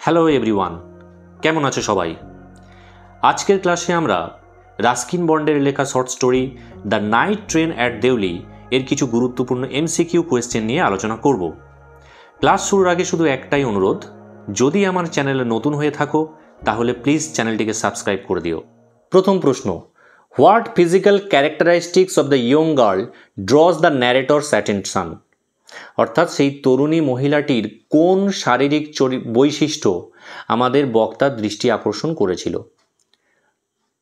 Hello everyone, কেমন আছো সবাই? আজকের ক্লাসে আমরা রাস্কিন বন্ডের লেখা short story the night train at Deoli এর কিছু গুরুত্বপূর্ণ এমসিকিউ কোয়েশ্চেন নিয়ে আলোচনা করব। ক্লাস শুরুর আগে শুধু একটাই অনুরোধ, যদি আমার চ্যানেলে নতুন হয়ে থাকো তাহলে প্লিজ চ্যানেলটিকে সাবস্ক্রাইব করে দিও। প্রথম প্রশ্ন, what physical characteristics of the young girl ড্রজ the narrator's attention? অর্থাৎ সেই তরুণী মহিলাটির কোন শারীরিক বৈশিষ্ট্য আমাদের বক্তার দৃষ্টি আকর্ষণ করেছিল?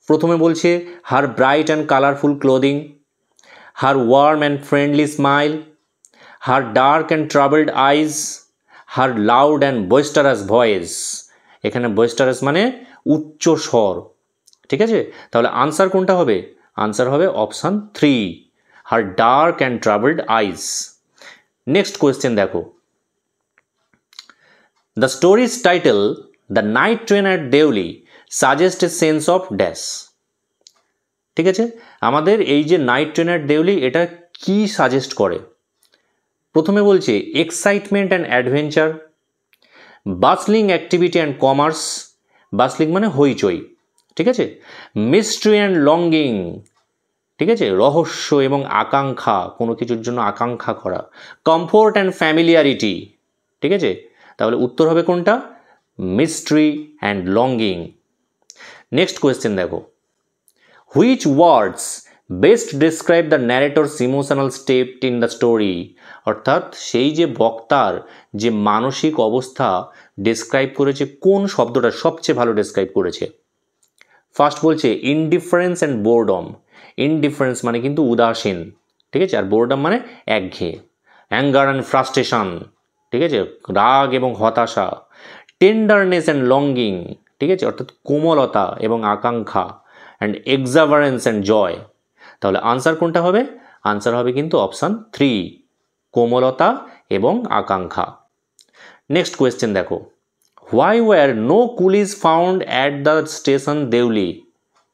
প্রথমে বলছে her bright and colourful clothing, her warm and friendly smile, her dark and travelled eyes, her loud and boisterous voice. এখানে বয়েস্টারাস মানে উচ্চ স্বর, ঠিক আছে? তাহলে আনসার কোনটা হবে? আনসার হবে option 3, her dark and travelled eyes. Next question দেখো, the story's title the night train at Deoli suggest a sense of dash. ঠিক আছে, আমাদের এই যে নাইট ট্রেন অ্যাট দেউলি এটা কি সাজেস্ট করে? প্রথমে বলছে excitement and adventure, বাসলিং activity and commerce, বাসলিং মানে হইচই, ঠিক আছে, মিস্ট্রি অ্যান্ড লঙ্গিং, ঠিক আছে, রহস্য এবং আকাঙ্ক্ষা, কোনো কিছুর জন্য আকাঙ্ক্ষা করা, কমফোর্ট অ্যান্ড ফ্যামিলিয়ারিটি, ঠিক আছে। তাহলে উত্তর হবে কোনটা? Mystery and longing. Next question দেখো, which words best describe the narrator's emotional state in the story? অর্থাৎ সেই যে বক্তার যে মানসিক অবস্থা ডেসক্রাইব করেছে, কোন শব্দটা সবচেয়ে ভালো ডেসক্রাইব করেছে? ফার্স্ট বলছে ইনডিফারেন্স অ্যান্ড বোরডম। ইনডিফারেন্স মানে কিন্তু উদাসীন, ঠিক আছে, আর বোরডম মানে একঘেয়ে। অ্যাঙ্গার অ্যান্ড ফ্রাস্ট্রেশন, ঠিক আছে, রাগ এবং হতাশা। টেন্ডারনেস অ্যান্ড লঙ্গিং, ঠিক আছে, অর্থাৎ কোমলতা এবং আকাঙ্ক্ষা। অ্যান্ড এক্সাভারেন্স অ্যান্ড জয়। তাহলে আনসার কোনটা হবে? আনসার হবে কিন্তু অপশান 3, কোমলতা এবং আকাঙ্ক্ষা। নেক্সট কোয়েশ্চেন দেখো, why were no coolies found at the station Deoli?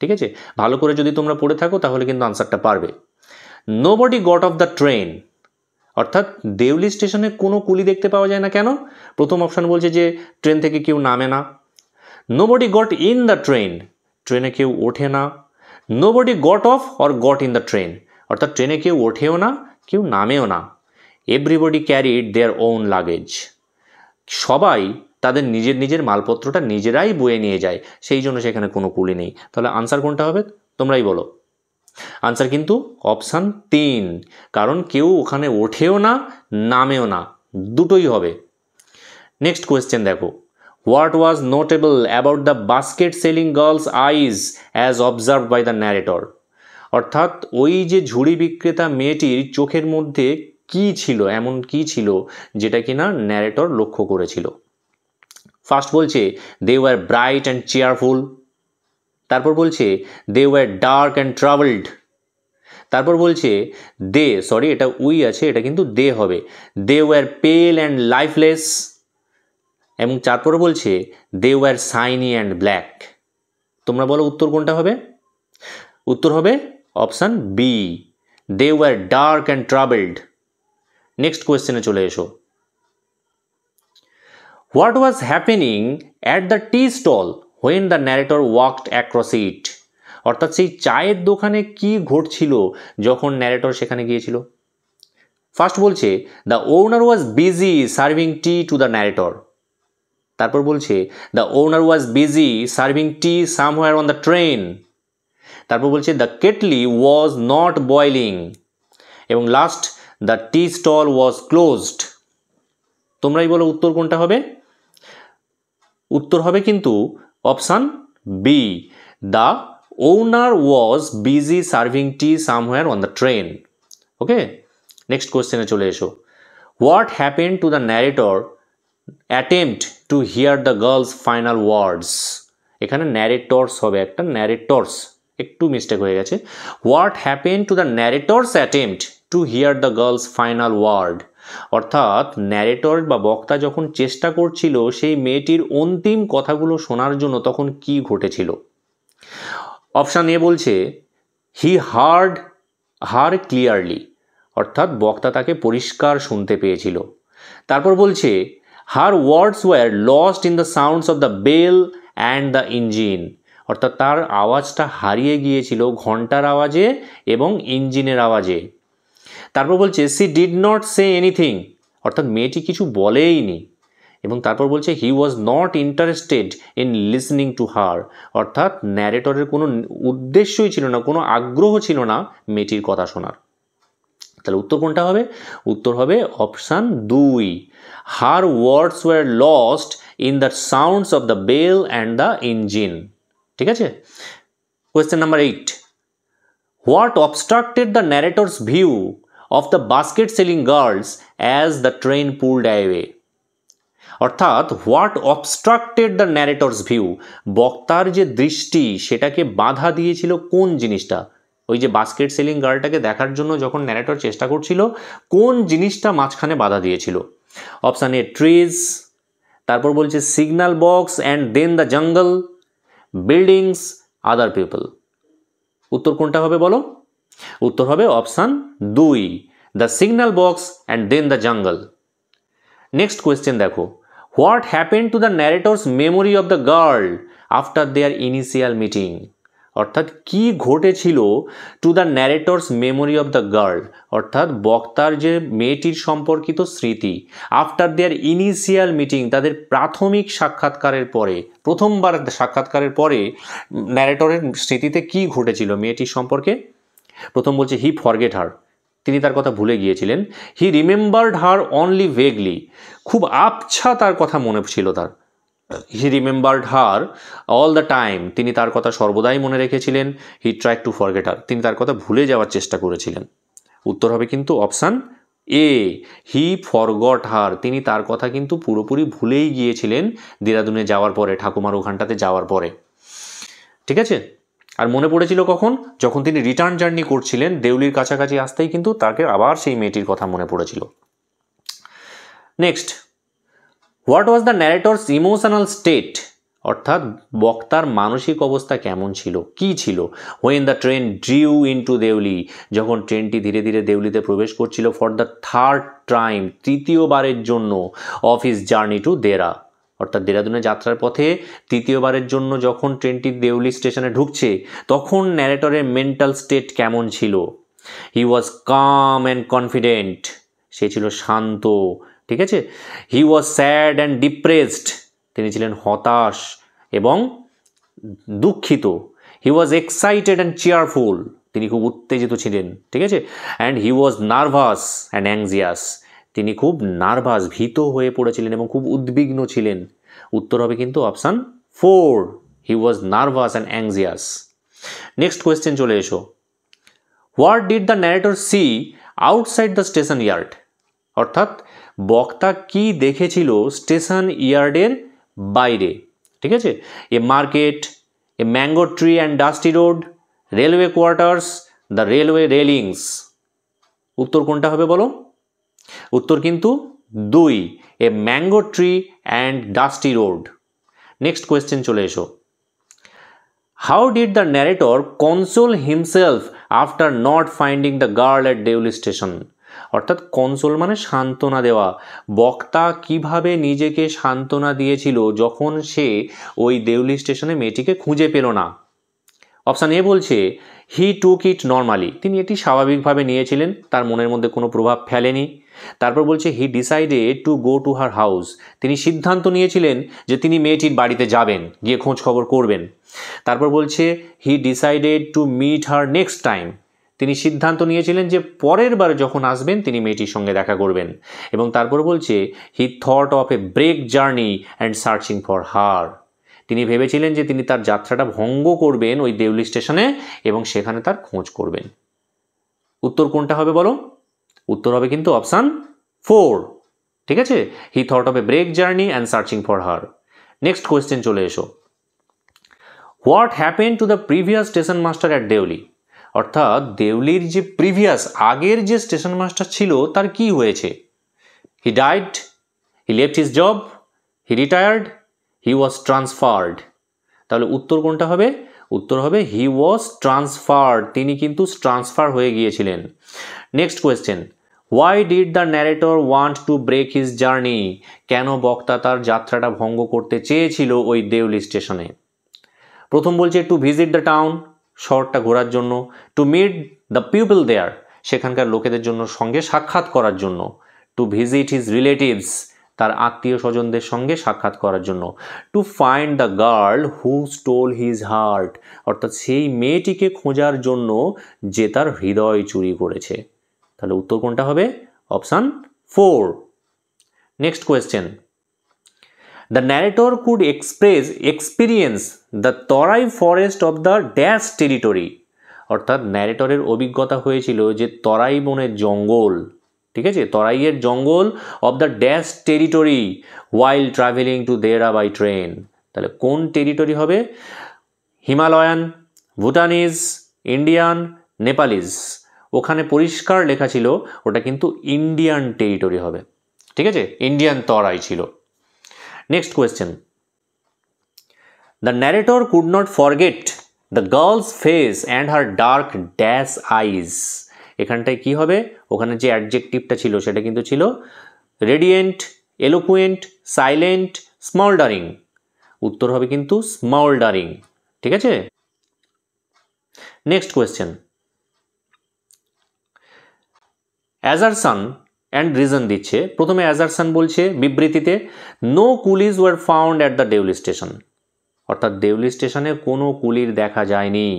ঠিক আছে, ভালো করে যদি তোমরা পড়ে থাকো তাহলে কিন্তু আনসারটা পারবে। Nobody got off the train, অর্থাৎ দেউলি স্টেশনে কোনো কুলি দেখতে পাওয়া যায় না, কেন? প্রথম অপশান বলছে যে ট্রেন থেকে কেউ নামে না। Nobody goat in the train, ট্রেনে কেউ ওঠে না। Nobody goat off or got in the train, অর্থাৎ ট্রেনে কেউ ওঠেও না কেউ নামেও না। Everybody carried their own luggage, সবাই তাদের নিজের নিজের মালপত্রটা নিজেরাই বয়ে নিয়ে যায়, সেই জন্য সেখানে কোনো কুলি নেই। তাহলে আনসার কোনটা হবে তোমরাই বলো? আনসার কিন্তু অপশান 3, কারণ কেউ ওখানে ওঠেও না নামেও না, দুটোই হবে। নেক্সট কোয়েশ্চেন দেখো, what was notable about the basket selling girl's eyes as observe by the narrator? অর্থাৎ ওই যে ঝুড়ি বিক্রেতা মেয়েটির চোখের মধ্যে কি ছিল, এমন কি ছিল যেটা কিনা ন্যারেটর লক্ষ্য করেছিল? ফার্স্ট বলছে they were bright and cheerful, তারপর বলছে they were dark and travelled, তারপর বলছে এটা উই আছে, এটা কিন্তু দে হবে, they were pale and lifeless, এবং তারপর বলছে they were shiny and black. তোমরা বলো উত্তর কোনটা হবে? উত্তর হবে option B, they were dark and travelled. Next কোয়েশ্চেনে চলে এসো, what was happening at the tea stall when the narrator walked across it? অর্থাৎ সেই চায়ের দোকানে কি ঘটছিল যখন ন্যারেটর সেখানে গিয়েছিল? ফার্স্ট বলছে the owner was busy serving tea to the narrator, তারপর বলছে the owner was busy serving tea somewhere on the train, তারপর বলছে the kettle was not boiling, এবং last the tea stall was closed. তোমরাই বলো উত্তর কোনটা হবে? উত্তর হবে কিন্তু option B, the owner was busy serving tea somewhere on the train. Okay, next কোয়েশ্চেনে চলে এসো, what happen to the narrator attempt to hear the girl's final words? এখানে ন্যারেটর্স হবে, একটা ন্যারেটর্স, একটু মিস্টেক হয়ে গেছে। What happen to the narrator's attempt to hear the girl's final word? অর্থাৎ ন্যারেটর বা বক্তা যখন চেষ্টা করছিল সেই মেয়েটির অন্তিম কথাগুলো শোনার জন্য, তখন কি ঘটেছিল? অপশান এ বলছে হি হার্ড হার ক্লিয়ারলি, অর্থাৎ বক্তা তাকে পরিষ্কার শুনতে পেয়েছিল। তারপর বলছে her words were lost in the sounds of the bell and the engine, অর্থাৎ তার আওয়াজটা হারিয়ে গিয়েছিল ঘন্টার আওয়াজে এবং ইঞ্জিনের আওয়াজে। তারপর বলছে she did not say anything, অর্থাৎ মেয়েটি কিছু বলেইনি। এবং তারপর বলছে he was not interested in listening to her, অর্থাৎ ন্যারেটরের কোনো উদ্দেশ্যই ছিল না, কোনো আগ্রহ ছিল না মেয়েটির কথা শোনার। তাহলে উত্তর কোনটা হবে? উত্তর হবে option 2, her words were lost in the sounds of the bell and the engine. ঠিক আছে। Question number 8, what obstructed the narrator's view of the basket selling girls as the train pulled away, অর্থাৎ what obstructed the narrator's view, বক্তার যে দৃষ্টি সেটাকে বাধা দিয়েছিল কোন জিনিসটা? ওই যে বাস্কেট সেলিং গার্লটাকে দেখার জন্য যখন ন্যারেটর চেষ্টা করছিল, কোন জিনিসটা মাঝখানে বাধা দিয়েছিল? অপশান এ ট্রিজ, তারপর বলছে signal box and then the jungle, buildings, other people. উত্তর কোনটা হবে বলো? উত্তর হবে option 2, the signal box and then the jungle. Next question দেখো, what happened to the narrator's memory of the girl after their initial meeting, অর্থাৎ কি ঘটেছিল to the narrator's memory of the girl, অর্থাৎ বক্তার যে মেয়েটির সম্পর্কিত স্মৃতি আফটার দেয়ার ইনিশিয়াল মিটিং, তাদের প্রাথমিক সাক্ষাৎকারের পরে, প্রথমবার সাক্ষাৎকারের পরে ন্যারেটরের স্মৃতিতে কি ঘটেছিল মেয়েটির সম্পর্কে? প্রথম বলছে হি ফরগেট হার, তিনি তার কথা ভুলে গিয়েছিলেন। হি রিমেম্বার্ড হার অনলি ভেগলি, খুব আবছা তার কথা মনে ছিল তার। হি remembered her all the time, তিনি তার কথা সর্বদাই মনে রেখেছিলেন। হি ট্রাইড টু ফরগেট হার, তিনি তার কথা ভুলে যাওয়ার চেষ্টা করেছিলেন। উত্তর হবে কিন্তু অপশান এ, হি ফরগট হার, তিনি তার কথা কিন্তু পুরোপুরি ভুলেই গিয়েছিলেন দেরাদুনে যাওয়ার পরে, ঠাকুমার ওখানটাতে যাওয়ার পরে। ঠিক আছে। আর মনে পড়েছিল কখন? যখন তিনি রিটার্ন জার্নি করছিলেন, দেউলির কাছাকাছি আসতেই কিন্তু তাকে আবার সেই মেয়েটির কথা মনে পড়েছিল। Next, what was the narrator's emotional state, অর্থাৎ বক্তার মানসিক অবস্থা কেমন ছিল, কি ছিল? When the train drew into Deoli, যখন ট্রেনটি ধীরে ধীরে দেউলিতে প্রবেশ করছিল, ফর দ্য থার্ড টাইম, তৃতীয়বারের জন্য, অফ হিজ জার্নি টু দেরা, অর্থাৎ দেরাদুনে যাত্রার পথে তৃতীয়বারের জন্য যখন ট্রেনটি দেউলি স্টেশনে ঢুকছে, তখন ন্যারেটরের মেন্টাল স্টেট কেমন ছিল? হি ওয়াজ কাম অ্যান্ড কনফিডেন্ট, সে ছিল শান্ত। ঠিক আছে। হি ওয়াজ স্যাড অ্যান্ড ডিপ্রেসড, তিনি ছিলেন হতাশ এবং দুঃখিত। হি ওয়াজ এক্সাইটেড অ্যান্ড চেয়ারফুল, তিনি খুব উত্তেজিত ছিলেন। ঠিক আছে। And he was nervous and অ্যাংজিয়াস, তিনি খুব নার্ভাস, ভীত হয়ে পড়েছিলেন এবং খুব উদ্বিগ্ন ছিলেন। উত্তর হবে কিন্তু option 4, he was nervous and anxious. Next question চলে এসো, what did the narrator see outside the station yard, অর্থাৎ বক্তা কি দেখেছিল স্টেশন ইয়ার্ডের বাইরে? ঠিক আছে। A market, a mango tree and dusty road, railway quarters, the railway railings. উত্তর কোনটা হবে বলো? উত্তর কিন্তু 2, a mango tree and dusty road. Next question চলে এসো, how did the narrator console himself after not finding the girl at Deoli station, অর্থাৎ console মানে সান্ত্বনা দেওয়া, বক্তা কিভাবে নিজেকে সান্ত্বনা দিয়েছিল যখন সে ওই দেউলি স্টেশনে মেয়েটিকে খুঁজে পেল না? অপশান এ বলছে হি টুক ইট নর্মালি, তিনি এটি স্বাভাবিকভাবে নিয়েছিলেন, তার মনের মধ্যে কোনো প্রভাব ফেলেনি। তারপর বলছে he decided to go to her house, তিনি সিদ্ধান্ত নিয়েছিলেন যে তিনি মেয়েটির বাড়িতে যাবেন, গিয়ে খোঁজ খবর করবেন। তারপর বলছে he decided to meet her next time, তিনি সিদ্ধান্ত নিয়েছিলেন যে পরের বার যখন আসবেন তিনি মেয়েটির সঙ্গে দেখা করবেন। এবং তারপর বলছে he thought of a break journey and searching for her, তিনি ভেবেছিলেন যে তিনি তার যাত্রাটা ভঙ্গ করবেন ওই দেউলি স্টেশনে এবং সেখানে তার খোঁজ করবেন। উত্তর কোনটা হবে বলো? উত্তর হবে কিন্তু অপশান 4। ঠিক আছে। He thought of a break journey and searching for her. Next question চলে এসো, what happen to the previous station master at Deoli, অর্থাৎ দেউলির যে প্রিভিয়াস আগের যে স্টেশন মাস্টার ছিল তার কি হয়েছে? He died, he left his job, he retired, he was transferred. তাহলে উত্তর কোনটা হবে? উত্তর হবে হি ওয়াজ ট্রান্সফার্ড, তিনি কিন্তু ট্রান্সফার হয়ে গিয়েছিলেন। Next question, why did the narrator want to break his journey, কেন বক্তা তার যাত্রাটা ভঙ্গ করতে চেয়েছিল ওই দেউলি স্টেশনে? প্রথম বলছে টু ভিজিট দ্য টাউন, শহরটা ঘোরার জন্য, two meet the people there, সেখানকার লোকেদের জন্য সঙ্গে সাক্ষাৎ করার জন্য, টু ভিজিট হিজ রিলেটিভস, তার আত্মীয় স্বজনদের সঙ্গে সাক্ষাৎ করার জন্য, to find the girl who stole his heart, অর্থাৎ সেই মেয়েটিকে খোঁজার জন্য যে তার হৃদয় চুরি করেছে। তাহলে উত্তর কোনটা হবে? Option 4। Next question, the narrator could experience the Terai forest of the dash territory, অর্থাৎ ন্যারেটরের অভিজ্ঞতা হয়েছিল যে তরাই বনের জঙ্গল, ঠিক আছে, তরাইয়ের জঙ্গল of the dash territory while travelling to Dehra by train. তাহলে কোন টেরিটরি হবে? Himalayan, Bhutanese, Indian, Nepalese. ওখানে পরিষ্কার লেখা ছিল ওটা কিন্তু ইন্ডিয়ান টেরিটরি হবে, ঠিক আছে, ইন্ডিয়ান তরাই ছিল। Next question, the narrator could not forget the girl's face and her dark dash eyes. এখানটায় কি হবে? ওখানে যে অ্যাডজেক্টিভটা ছিল সেটা কিন্তু ছিল রেডিয়েন্ট, এলোকুয়েন্ট, সাইলেন্ট, স্মল্ডারিং। উত্তর হবে কিন্তু স্মল্ডারিং, ঠিক আছে। Next question, assertion and reason দিচ্ছে। প্রথমে অ্যাজারশন বলছে বিবৃতিতে, no coolies were found at the Deoli station, অর্থাৎ দেউলি স্টেশনে কোনো কুলির দেখা যায়নি।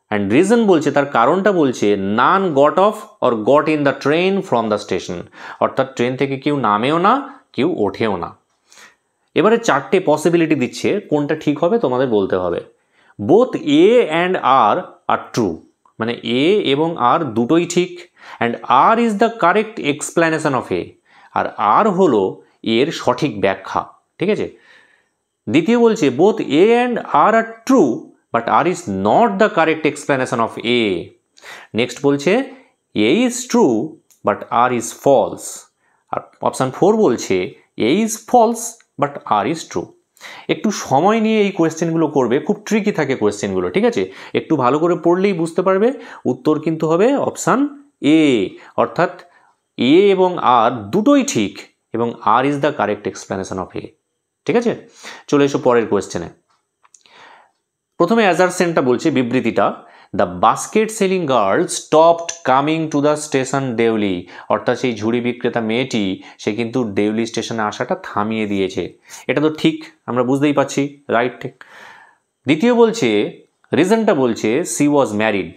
অ্যান্ড রিজন বলছে, তার কারণটা বলছে, none got off or got in the train from the station, অর্থাৎ ট্রেন থেকে কেউ নামেও না কেউ ওঠেও না। এবারে চারটে পসিবিলিটি দিচ্ছে, কোনটা ঠিক হবে তোমাদের বলতে হবে। Both A and R are true, মানে এ এবং আর দুটোই ঠিক, and R is the correct explanation of A, আর আর হলো এর সঠিক ব্যাখ্যা, ঠিক আছে। দ্বিতীয় বলছে both A and R are true but R is not the correct explanation of A. Next বলছে A is true but R is false. আর অপশান 4 বলছে A is false but R is true. একটু সময় নিয়ে এই কোয়েশ্চেনগুলো করবে, খুব tricky থাকে কোয়েশ্চেনগুলো, ঠিক আছে, একটু ভালো করে পড়লেই বুঝতে পারবে। উত্তর কিন্তু হবে অপশান এ, অর্থাৎ এ এবং আর দুটোই ঠিক এবং R is the correct explanation of A, ঠিক আছে। চলে এসো পরের কোয়েশ্চেনে। প্রথমে অ্যাজারশনটা বলছে বিবৃতিটা, the basket selling girl stopped coming to the station Deoli, অর্থাৎ সেই ঝুড়ি বিক্রেতা মেয়েটি সে কিন্তু দেউলি স্টেশনে আসাটা থামিয়ে দিয়েছে। এটা তো ঠিক, আমরা বুঝতেই পারছি, রাইট। দ্বিতীয় বলছে, রিজনটা বলছে সি ওয়াজ ম্যারিড,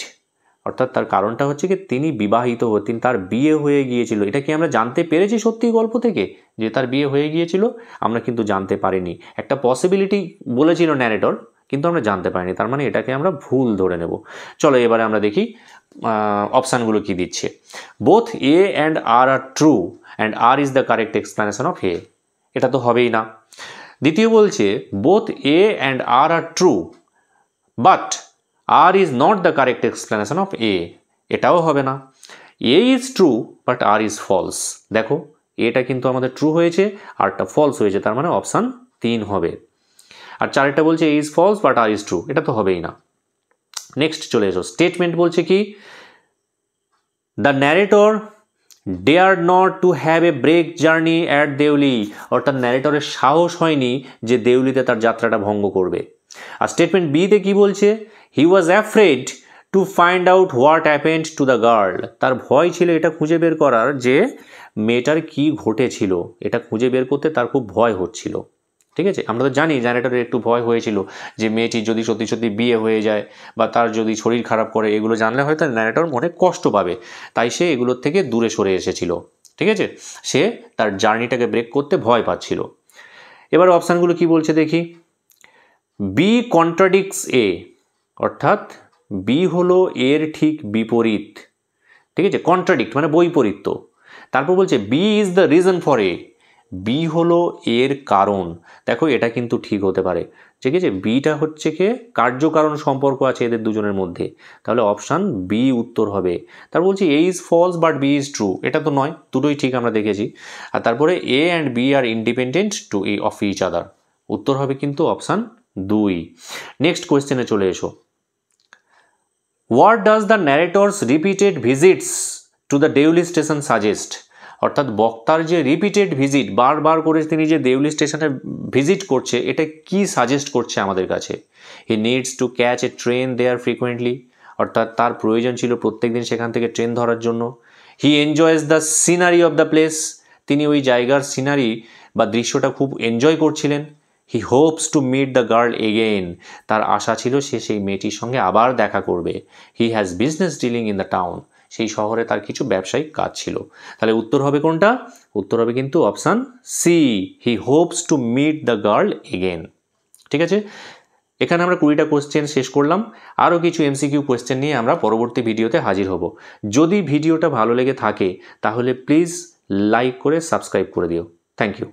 অর্থাৎ তার কারণটা হচ্ছে কি তিনি বিবাহিত হতেন, তার বিয়ে হয়ে গিয়েছিল। এটা কি আমরা জানতে পেরেছি সত্যি গল্প থেকে যে তার বিয়ে হয়ে গিয়েছিল? আমরা কিন্তু জানতে পারিনি। একটা পসিবিলিটি বলেছিল ন্যারেটর, কিন্তু আমরা জানতে পারিনি, তার মানে এটাকে আমরা ভুল ধরে নেব। চলো এবারে আমরা দেখি অপশানগুলো কি দিচ্ছে। Both A and R are true and R is the correct explanation of A, এটা তো হবেই না। দ্বিতীয় বলছে both A and R are true but R is not the correct explanation of A, এটাও হবে না। A is true but R is false, দেখো এটা কিন্তু আমাদের ট্রু হয়েছে, আরটা ফলস হয়েছে, তার মানে অপশান 3 হবে। আর চারটা বলছে A is false but R is true, এটা তো হবেই না। নেক্সট চলে এসো, স্টেটমেন্ট বলছে কি, the narrator dare not to have a break journey at Deoli, অর্থাৎ ন্যারেটরের সাহস হয়নি যে দেউলিতে তার যাত্রাটা ভঙ্গ করবে। আর স্টেটমেন্ট বিতে কি বলছে, he was afraid to find out what happened to the girl, তার ভয় ছিল এটা খুঁজে বের করার যে মেয়েটার কি ঘটেছিল, এটা খুঁজে বের করতে তার খুব ভয় হচ্ছিল, ঠিক আছে। আমরা তো জানি ন্যারেটরের একটু ভয় হয়েছিল যে মেয়েটি যদি সত্যি সত্যি বিয়ে হয়ে যায় বা তার যদি শরীর খারাপ করে, এগুলো জানলে হয়তো ন্যারেটর মনে কষ্ট পাবে, তাই সে এগুলোর থেকে দূরে সরে এসেছিল, ঠিক আছে। সে তার জার্নিটাকে ব্রেক করতে ভয় পাচ্ছিল। এবার অপশানগুলো কি বলছে দেখি। বি কন্ট্রাডিক্টস এ, অর্থাৎ বি হলো এর ঠিক বিপরীত, ঠিক আছে, কন্ট্রাডিক্ট মানে বৈপরীত্য। তারপর বলছে B is the reason for A, B হলো এর কারণ। দেখো এটা কিন্তু ঠিক হতে পারে, ঠিক আছে, বিটা হচ্ছে কি কার্যকারণ সম্পর্ক আছে এদের দুজনের মধ্যে, তাহলে অপশান বি উত্তর হবে। তারপর বলছি A is false but B is true, এটা তো নয়, দুটোই ঠিক আমরা দেখেছি। আর তারপরে A and B are independent to of each other, উত্তর হবে কিন্তু অপশান 2। নেক্সট কোয়েশ্চেনে চলে এসো। What does the narrator's repeated visits to the Deoli station suggest, অর্থাৎ বক্তার যে রিপিটেড ভিজিট, বারবার করে তিনি যে দেউলি স্টেশনে ভিজিট করছে, এটা কি সাজেস্ট করছে আমাদের কাছে? He needs to catch a train there frequently, অর্থাৎ তার প্রয়োজন ছিল প্রত্যেকদিন সেখান থেকে ট্রেন ধরার জন্য। He enjoys the scenery of the place, তিনি ওই জায়গার সিনারি বা দৃশ্যটা খুব এনজয় করছিলেন। He hopes to meet the girl again, তার আশা ছিল সে সেই মেয়েটির সঙ্গে আবার দেখা করবে। He has business dealing in the town, সেই শহরে তার কিছু ব্যবসায়িক কাজ ছিল। তাহলে উত্তর হবে কোনটা? উত্তর হবে কিন্তু option C, he hopes to meet the girl again. ঠিক আছে, এখানে আমরা 20টা কোয়েশ্চেন শেষ করলাম। আরও কিছু এমসিকিউ কোয়েশ্চেন নিয়ে আমরা পরবর্তী ভিডিওতে হাজির হব। যদি ভিডিওটা ভালো লেগে থাকে তাহলে প্লিজ লাইক করে সাবস্ক্রাইব করে দিও। Thank you.